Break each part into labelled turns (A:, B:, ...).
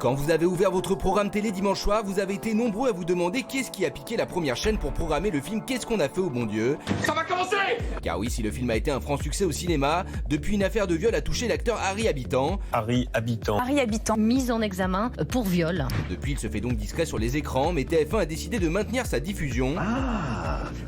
A: Quand vous avez ouvert votre programme télé dimanche soir, vous avez été nombreux à vous demander qu'est-ce qui a piqué la première chaîne pour programmer le film Qu'est-ce qu'on a fait au bon Dieu.
B: Ça va commencer!
A: Car oui, si le film a été un franc succès au cinéma, depuis une affaire de viol a touché l'acteur Harry Habitant.
C: Harry Habitant,
D: mis en examen pour viol.
A: Depuis, il se fait donc discret sur les écrans, mais TF1 a décidé de maintenir sa diffusion.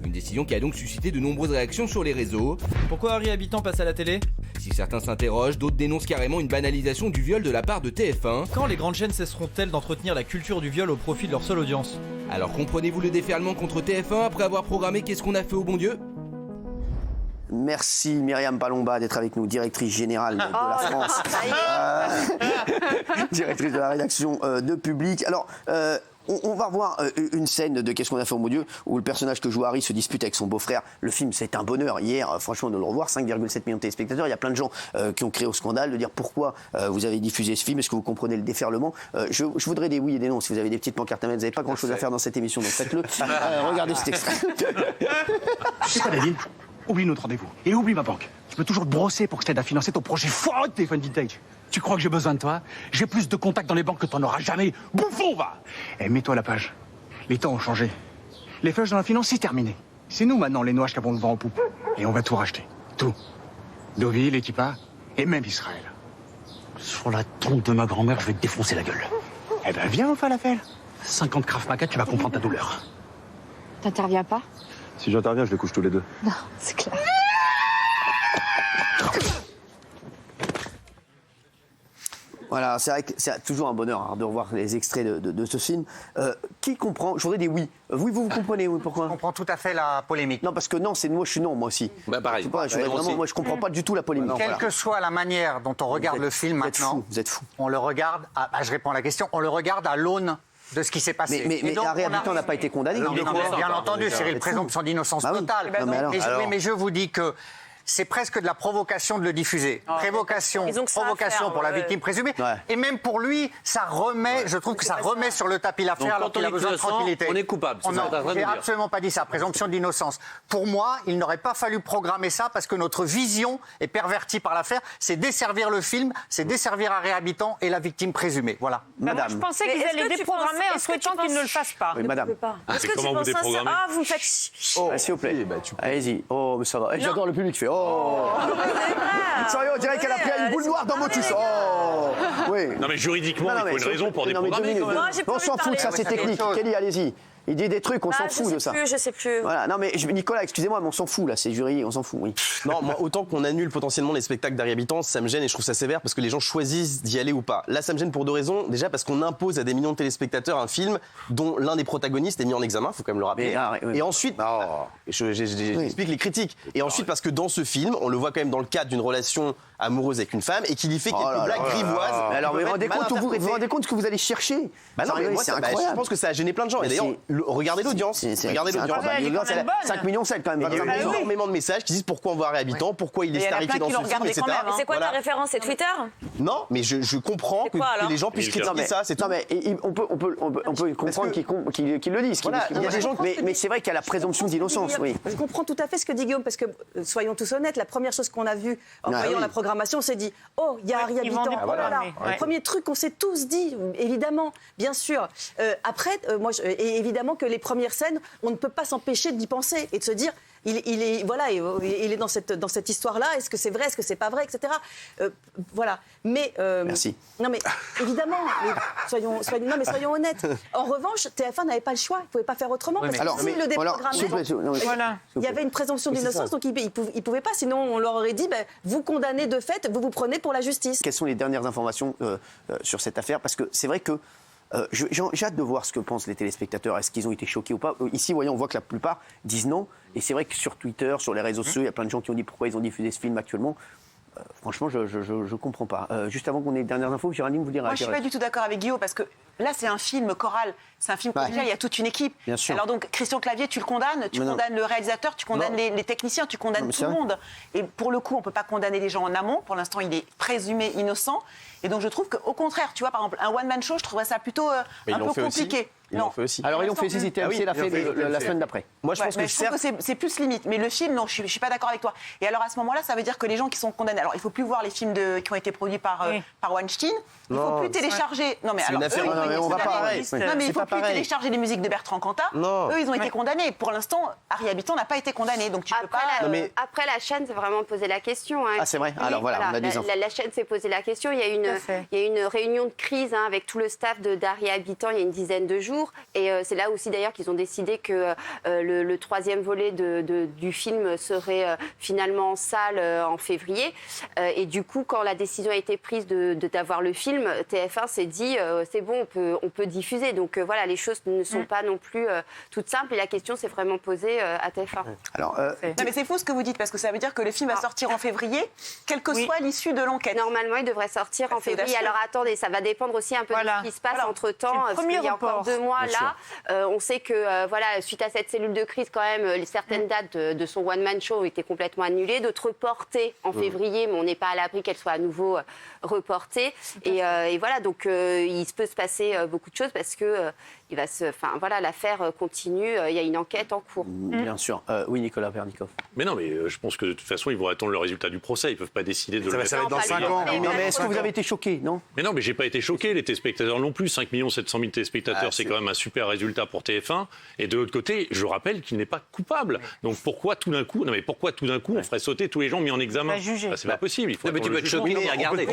A: Une décision qui a donc suscité de nombreuses réactions sur les réseaux.
E: Pourquoi Harry Habitant passe à la télé?
A: Si certains s'interrogent, d'autres dénoncent carrément une banalisation du viol de la part de TF1.
E: Quand les grandes chaînes cesseront-elles d'entretenir la culture du viol au profit de leur seule audience?
A: Alors comprenez-vous le déferlement contre TF1 après avoir programmé Qu'est-ce qu'on a fait au bon Dieu?
F: Merci Myriam Palomba d'être avec nous, directrice générale de la France, directrice de la rédaction de Public. Alors, on va revoir une scène de Qu'est-ce qu'on a fait au bon Dieu où le personnage que joue Harry se dispute avec son beau-frère. Le film, c'est un bonheur. Hier, franchement, de le revoir, 5,7 millions de téléspectateurs. Il y a plein de gens qui ont créé au scandale de dire pourquoi vous avez diffusé ce film. Est-ce que vous comprenez le déferlement? Je voudrais des oui et des non. Si vous avez des petites pancartes à mettre, vous n'avez pas grand-chose à faire dans cette émission, donc faites-le. Regardez cet extrait.
G: C'est quoi, David? Oublie notre rendez-vous. Et oublie ma banque. Je peux toujours te brosser pour que je t'aide à financer ton projet foireux de téléphone vintage. Tu crois que j'ai besoin de toi? J'ai plus de contacts dans les banques que t'en auras jamais. Bouffon, va! Et mets-toi à la page. Les temps ont changé. Les flashs dans la finance, c'est terminé. C'est nous, maintenant, les noix qui avons le vent en poupe. Et on va tout racheter. Tout. Deauville, Equipa, et même Israël. Sur la tombe de ma grand-mère, je vais te défoncer la gueule. Eh ben, viens au falafel. 50 Krav Maga, tu vas comprendre ta douleur.
H: T'interviens pas?
C: si j'interviens, je les couche tous les deux.
H: Non, c'est clair.
F: Voilà, c'est vrai que c'est toujours un bonheur de revoir les extraits de ce film. Qui comprend? Je voudrais des oui. Oui, vous comprenez, oui, pourquoi?
I: Je comprends tout à fait la polémique.
F: Non, parce que non, c'est moi, je suis non, moi aussi.
J: Bah pareil.
F: Moi, je comprends pas du tout la polémique.
I: Quelle que soit la manière dont on regarde le film maintenant,
F: vous êtes fou.
I: On le regarde, je réponds à la question, on le regarde à l'aune de ce qui s'est passé.
F: Mais Harry Habitant n'a pas été condamné.
I: Bien entendu, c'est une présomption d'innocence totale. Mais je vous dis que c'est presque de la provocation de le diffuser. Provocation pour la victime présumée. Ouais. Et même pour lui, ça remet, je trouve que ça remet sur le tapis l'affaire alors qu'il a besoin de tranquillité.
J: On est coupable.
I: J'ai absolument pas dit ça. Présomption d'innocence. Pour moi, il n'aurait pas fallu programmer ça parce que notre vision est pervertie par l'affaire. C'est desservir le film, c'est desservir Harry Habitant et la victime présumée. Voilà.
K: Madame. Moi, je pensais qu'ils allaient déprogrammer en souhaitant qu'ils ne le fassent pas.
F: Oui, madame.
K: Est-ce que tu penses ça? Ah, vous me faites...
F: S'il vous plaît. Allez-y. Oh, mais ça va. J'adore le public qui fait oh. Sérieux, on dirait qu'elle a pris une boule noire dans Motus. Oh. Oui.
J: Non mais juridiquement, il faut une raison pour déprogrammer.
F: On s'en fout de ça, c'est technique. Kelly, allez-y. Il dit des trucs, on s'en fout de ça.
K: Je sais plus.
F: Voilà, non mais Nicolas, excusez-moi, mais on s'en fout là, c'est jury, on s'en fout, oui.
L: Non, moi, autant qu'on annule potentiellement les spectacles d'Harry Habitant, ça me gêne et je trouve ça sévère parce que les gens choisissent d'y aller ou pas. Là, ça me gêne pour deux raisons. Déjà parce qu'on impose à des millions de téléspectateurs un film dont l'un des protagonistes est mis en examen, faut quand même le rappeler. Et ensuite, j'explique les critiques. Et ensuite parce que dans ce film, on le voit quand même dans le cadre d'une relation amoureuse avec une femme et qu'il y fait quelques blagues grivoises.
F: Alors vous vous rendez compte ce que vous allez chercher?
L: Bah non, mais moi, c'est incroyable. Je pense que ça a gêné plein de gens. Et d'ailleurs, regardez l'audience. Regardez l'audience.
F: 5 millions 7 quand même.
L: Il y a énormément de messages qui disent pourquoi on voit Harry Habitant, pourquoi il est starifié dans ce film, etc.
K: Mais c'est quoi ta référence? C'est Twitter?
L: Non, mais je comprends que les gens puissent critiquer ça. C'est
F: non, mais on peut comprendre qu'ils le disent. Il y a des gens, mais c'est vrai qu'il y a la présomption d'innocence.
M: Je comprends tout à fait ce que dit Guillaume, parce que soyons tous honnêtes, la première chose qu'on a vue en voyant la programmation, on s'est dit oh, il y a Harry Habitant. Oh là là. Le premier truc qu'on s'est tous dit, évidemment, bien sûr. Après, et évidemment que les premières scènes, on ne peut pas s'empêcher d'y penser et de se dire, il est dans cette histoire-là. Est-ce que c'est vrai, est-ce que c'est pas vrai, etc. Voilà. Mais
F: merci.
M: Non, mais évidemment, soyons honnêtes. En revanche, TF1 n'avait pas le choix. Il pouvait pas faire autrement parce que s'il le déprogrammait, il y avait une présomption d'innocence, donc il pouvait pas. Sinon, on leur aurait dit, vous condamnez de fait, vous prenez pour la justice.
F: Quelles sont les dernières informations sur cette affaire? Parce que c'est vrai que j'ai hâte de voir ce que pensent les téléspectateurs. Est-ce qu'ils ont été choqués ou pas? Ici, voyons, on voit que la plupart disent non. Et c'est vrai que sur Twitter, sur les réseaux sociaux, il y a plein de gens qui ont dit pourquoi ils ont diffusé ce film actuellement. Franchement, je comprends pas. Juste avant qu'on ait les dernières infos, Géraldine, vous dire.
N: Moi, je suis pas du tout d'accord avec Guillaume parce que
M: là, c'est un film choral. C'est un film collégial, il y a toute une équipe.
F: Bien sûr.
M: Alors donc, Christian Clavier, tu le condamnes, tu condamnes le réalisateur, tu condamnes les techniciens, tu condamnes tout le monde. Et pour le coup, on ne peut pas condamner les gens en amont. Pour l'instant, il est présumé innocent. Et donc, je trouve qu'au contraire, tu vois, par exemple, un one-man show, je trouverais ça plutôt un peu compliqué.
L: Ils l'ont fait aussi.
F: Alors, ils l'ont fait aussi, TMC l'a fait la semaine d'après.
L: Moi, je pense que
M: je trouve que c'est plus limite. Mais le film, non, je suis pas d'accord avec toi. Et alors, à ce moment-là, ça veut dire que les gens qui sont condamnés... Alors, il ne faut plus voir les films qui ont été produits par Weinstein. Il ne faut plus télécharger... Non, mais alors,
F: on va pas...
M: Non, mais il ne faut plus télécharger les musiques de Bertrand Cantat. Eux, ils ont été condamnés. Pour l'instant, Harry Habitant n'a pas été condamné. Donc, tu peux pas...
B: Après, la chaîne s'est vraiment posé la question.
F: Ah, c'est vrai. Alors, voilà, on a des infos.
B: La chaîne s'est posé la question. Il y a une réunion de crise avec tout le staff d'Harry Habitant il y a une dizaine de jours. Et c'est là aussi d'ailleurs qu'ils ont décidé que le troisième volet du film serait finalement en salle en février. Et du coup, quand la décision a été prise d'avoir le film, TF1 s'est dit c'est bon, on peut diffuser. Donc voilà, les choses ne sont pas non plus toutes simples. Et la question s'est vraiment posée à TF1.
F: Alors,
M: non, mais c'est faux ce que vous dites, parce que ça veut dire que le film va sortir en février, quelle que soit l'issue de l'enquête.
B: Normalement, il devrait sortir en février. Alors attendez, ça va dépendre aussi un peu de ce qui se passe entre-temps. Parce qu'il y a encore 2 mois là. On sait que suite à cette cellule de crise, quand même, certaines dates de son one-man show ont été complètement annulées, d'autres reportées en février, mais on n'est pas à l'abri qu'elles soient à nouveau reportées. Et voilà, donc il peut se passer beaucoup de choses parce que l'affaire continue. Il y a une enquête en cours.
F: Bien sûr. Oui, Nicolas Pernikov.
J: Mais non, mais je pense que de toute façon, ils vont attendre le résultat du procès. Ils ne peuvent pas décider de le
I: Ça va être dans 5 ans.
F: Mais est-ce que vous avez été choqué, non?
J: Mais non, mais j'ai pas été choqué. Les téléspectateurs non plus. 5 700 000 téléspectateurs, c'est quand même un super résultat pour TF1. Et de l'autre côté, je rappelle qu'il n'est pas coupable. Donc pourquoi tout d'un coup on ferait sauter tous les gens mis en examen? C'est pas possible. Il faut
L: mais tu peux être choqué et regarder.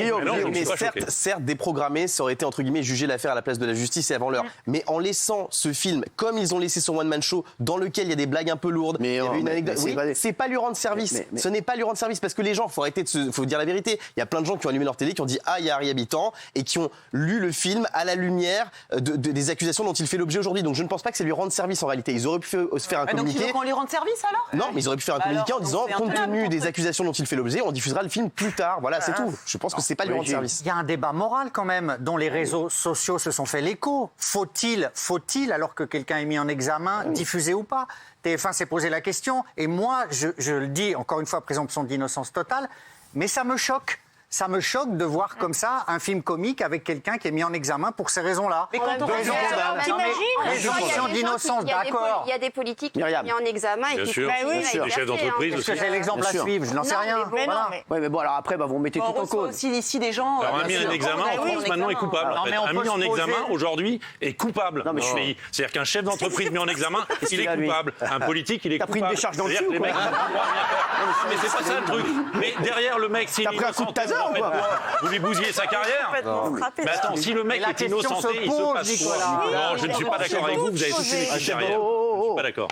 L: Mais certes, déprogrammé, ça aurait été entre guillemets juger l'affaire à la place de la justice et avant l'heure. Mais en laissant ce film, comme ils ont laissé son one man show, dans lequel il y a des blagues un peu lourdes, il y avait une anecdote. C'est pas lui rendre service. Ce n'est pas lui rendre service parce que les gens, faut dire la vérité. Il y a plein de gens qui ont allumé leur télé, qui ont dit il y a Harry Habitant et qui ont lu le film à la lumière des accusations dont il fait l'objet aujourd'hui. Donc je ne pense pas que c'est lui rendre service en réalité. Ils auraient pu se faire un communiqué.
M: Donc tu veux qu'on lui rende service alors?
L: Non, mais ils auraient pu faire un communiqué en disant compte tenu des accusations dont il fait l'objet, on diffusera le film plus tard. Voilà, c'est tout. Je pense que c'est pas lui rendre service.
I: Il y a un débat moral quand même dont les réseaux sociaux se sont fait l'écho. Faut-il, alors que quelqu'un est mis en examen, diffuser ou pas? TF1 s'est posé la question et moi, je le dis encore une fois, présomption d'innocence totale, mais ça me choque. Ça me choque de voir comme ça un film comique avec quelqu'un qui est mis en examen pour ces raisons-là.
B: Mais quand on
I: présomption d'innocence, d'accord.
B: Il y a des politiques qui sont mis en examen et qui sont
J: les chefs d'entreprise aussi.
I: Est-ce que j'ai l'exemple à suivre? Je n'en sais rien.
F: Oui, mais bon, alors après, vous mettez tout en cause.
M: aussi ici des gens.
J: Alors un mis en examen en France maintenant est coupable. Un mis en examen aujourd'hui est coupable dans ce pays. C'est-à-dire qu'un chef d'entreprise mis en examin, il est coupable. Un politique, il est coupable.
F: T'as pris une décharge dans le cul ou quoi?
J: Mais c'est pas ça le truc. Mais derrière le mec, s'il est innocenté, vous lui bousillez sa carrière. Mais attends, si le mec est innocenté, il se passe quoi? Non, je ne suis pas d'accord avec vous. Vous avez tous les métiers derrière. Je ne suis pas d'accord.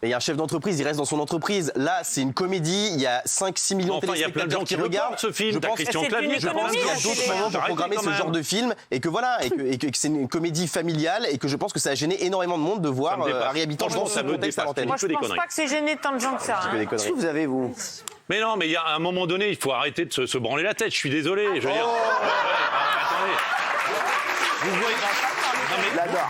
L: Et il y a un chef d'entreprise, il reste dans son entreprise. Là, c'est une comédie, il y a 5-6 millions de téléspectateurs qui regardent
J: ce film. T'as Christian Clavier.
L: Je pense qu'il y a d'autres moments pour programmer ce genre de film et que voilà, et que c'est une comédie familiale et que je pense que ça a gêné énormément de monde de voir Harry Habitant dans ce contexte à l'antenne.
K: Moi, je pense pas que c'est gêné tant de gens que ça.
F: Qu'est-ce que vous avez, vous?
J: Mais non, mais il y a un moment donné, il faut arrêter de se branler la tête. Je suis désolé. Je veux dire. Attendez.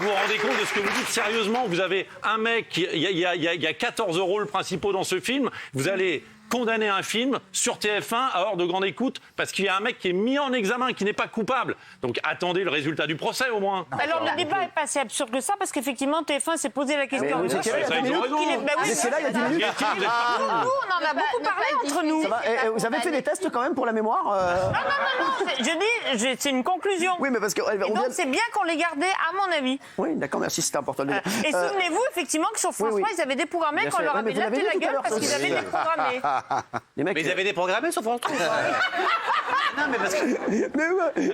J: Vous vous rendez compte de ce que vous dites? Sérieusement, vous avez un mec, il y a 14 rôles principaux dans ce film. Vous allez condamner un film sur TF1 à hors de grande écoute parce qu'il y a un mec qui est mis en examen, qui n'est pas coupable. Donc attendez le résultat du procès au moins.
K: Alors le débat n'est pas si absurde que ça parce qu'effectivement TF1 s'est posé la question.
F: C'est là, il y a 10 minutes.
K: Nous, on en a beaucoup parlé entre nous.
F: Vous avez fait des tests quand même pour la mémoire?
K: Non. Je dis, c'est une conclusion.
F: Oui, mais parce que.
K: Donc c'est bien qu'on l'ait gardé, à mon avis.
F: Oui, d'accord, merci, c'était important de le dire.
K: Et souvenez-vous effectivement que sur France 3, ils avaient déprogrammé quand on leur avait laté la gueule parce qu'ils avaient déprogrammé.
L: Mais ils avaient déprogrammé sur France 3.
I: Non, mais parce que.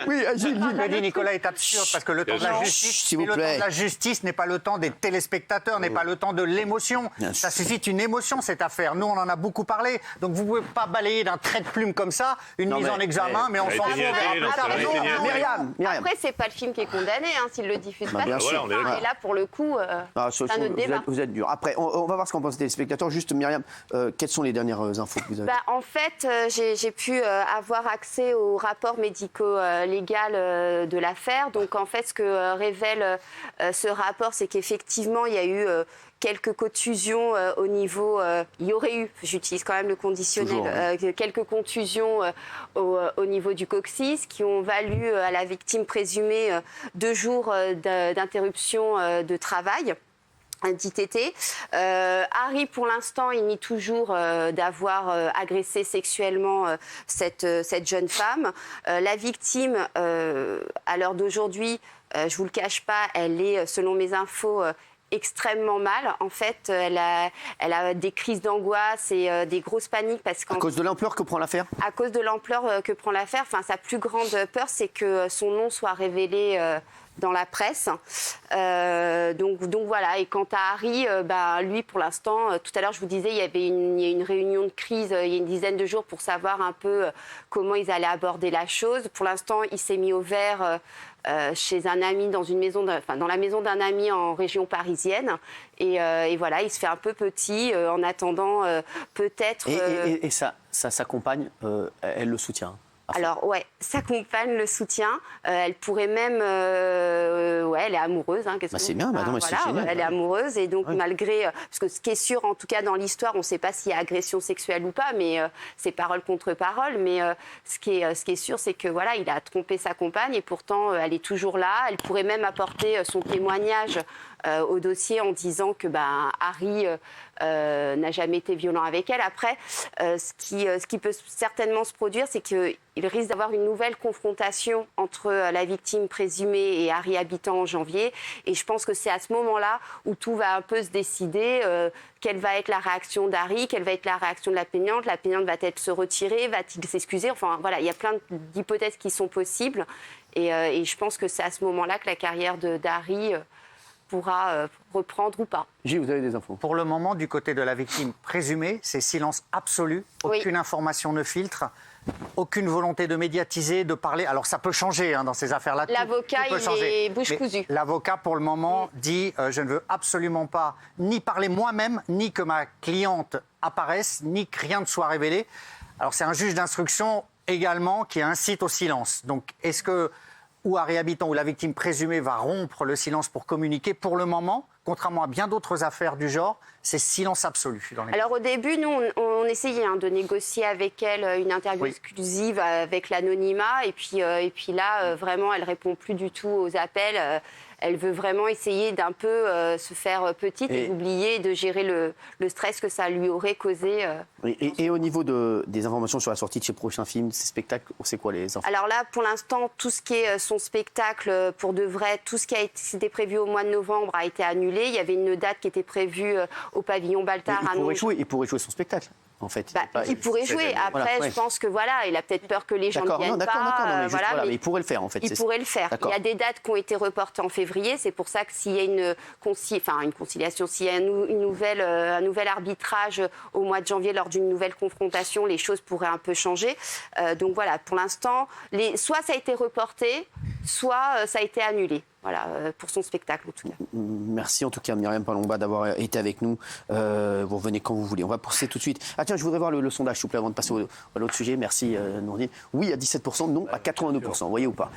F: Oui,
I: Gilles. Ce que dit Nicolas est absurde parce que le temps de la justice, le temps de la justice n'est pas le temps des téléspectateurs, n'est pas le temps de l'émotion. Ça suscite une émotion cette affaire. Nous, on en a beaucoup parlé. Donc vous pouvez pas balayer d'un trait de plume comme ça une mise en examen, mais on s'en fout.
F: Myriam.
B: Après, c'est pas le film qui est condamné s'il le diffuse pas.
F: Bien sûr.
B: Et là, pour le coup, c'est un autre débat.
F: Vous êtes dur. Après, on va voir ce qu'en pensent les téléspectateurs. Juste, Myriam, quelles sont les dernières infos que vous avez?
B: En fait, j'ai pu avoir accès au rapport médico-légal de l'affaire. Donc, en fait, ce que révèle ce rapport, c'est qu'effectivement, il y a eu quelques contusions au niveau... il y aurait eu, j'utilise quand même le conditionnel, quelques contusions au niveau du coccyx qui ont valu à la victime présumée 2 jours d'interruption de travail. d'ITT. Harry, pour l'instant, il nie toujours d'avoir agressé sexuellement cette jeune femme. La victime, à l'heure d'aujourd'hui, je vous le cache pas, elle est, selon mes infos, extrêmement mal. En fait, elle a des crises d'angoisse et des grosses paniques parce qu'à
F: cause de l'ampleur que prend l'affaire.
B: À cause de l'ampleur que prend l'affaire, enfin, sa plus grande peur, c'est que son nom soit révélé dans la presse. Donc voilà. Et quant à Harry, lui, pour l'instant, tout à l'heure, je vous disais, il y a une réunion de crise il y a une dizaine de jours pour savoir un peu comment ils allaient aborder la chose. Pour l'instant, il s'est mis au vert chez un ami dans la maison d'un ami en région parisienne. Et voilà, il se fait un peu petit en attendant peut-être...
F: Et sa compagne, elle le soutient?
B: Alors, ouais, sa compagne le soutient. Elle pourrait même... elle est amoureuse.
F: C'est bien, c'est génial.
B: Elle est amoureuse. Et donc, malgré... Parce que ce qui est sûr, en tout cas, dans l'histoire, on ne sait pas s'il y a agression sexuelle ou pas, mais c'est parole contre parole. Mais ce qui est sûr, c'est que voilà, il a trompé sa compagne et pourtant, elle est toujours là. Elle pourrait même apporter son témoignage au dossier en disant que Harry n'a jamais été violent avec elle. Après, ce qui peut certainement se produire, c'est qu'il risque d'avoir une nouvelle confrontation entre la victime présumée et Harry Habitant en janvier. Et je pense que c'est à ce moment-là où tout va un peu se décider. Quelle va être la réaction d'Harry? Quelle va être la réaction de la plaignante? La plaignante va-t-elle se retirer? Va-t-il s'excuser? Enfin, voilà, il y a plein d'hypothèses qui sont possibles. Et je pense que c'est à ce moment-là que la carrière d'Harry pourra reprendre ou pas.
F: Gilles, vous avez des infos?
I: Pour le moment, du côté de la victime présumée, c'est silence absolu, aucune information ne filtre, aucune volonté de médiatiser, de parler. Alors ça peut changer dans ces affaires-là.
B: L'avocat, il est bouche cousue.
I: L'avocat, pour le moment, dit je ne veux absolument pas ni parler moi-même, ni que ma cliente apparaisse, ni que rien ne soit révélé. Alors c'est un juge d'instruction également qui incite au silence. Donc est-ce que ou Harry Habitant ou la victime présumée va rompre le silence pour communiquer? Pour le moment, contrairement à bien d'autres affaires du genre, c'est silence absolu.
B: Alors au début, nous, on essayait de négocier avec elle une interview exclusive avec l'anonymat. Et puis là, vraiment, elle répond plus du tout aux appels. Elle veut vraiment essayer d'un peu se faire petite et oublier de gérer le stress que ça lui aurait causé.
F: Et au niveau des informations sur la sortie de ses prochains films, ses spectacles, c'est quoi les infos?
B: Alors là, pour l'instant, tout ce qui est son spectacle, pour de vrai, tout ce qui était prévu au mois de novembre a été annulé. Il y avait une date qui était prévue au pavillon Baltard.
F: Il pourrait jouer son spectacle. En fait,
B: il pourrait jouer. Après, je pense que il a peut-être peur que les gens ne viennent pas.
F: Mais il pourrait le faire, en fait.
B: Il pourrait le faire. Il y a des dates qui ont été reportées en février. C'est pour ça que s'il y a une conciliation, s'il y a un nouvel arbitrage au mois de janvier lors d'une nouvelle confrontation, les choses pourraient un peu changer. Donc voilà, pour l'instant, soit ça a été reporté, soit ça a été annulé. Voilà, pour son spectacle en tout cas.
F: Merci en tout cas Myriam Palomba d'avoir été avec nous. Vous revenez quand vous voulez. On va passer tout de suite. Ah tiens, je voudrais voir le sondage s'il vous plaît avant de passer à l'autre sujet. Merci Nourdine. Oui à 17%, non à 82%. Vous voyez ou pas?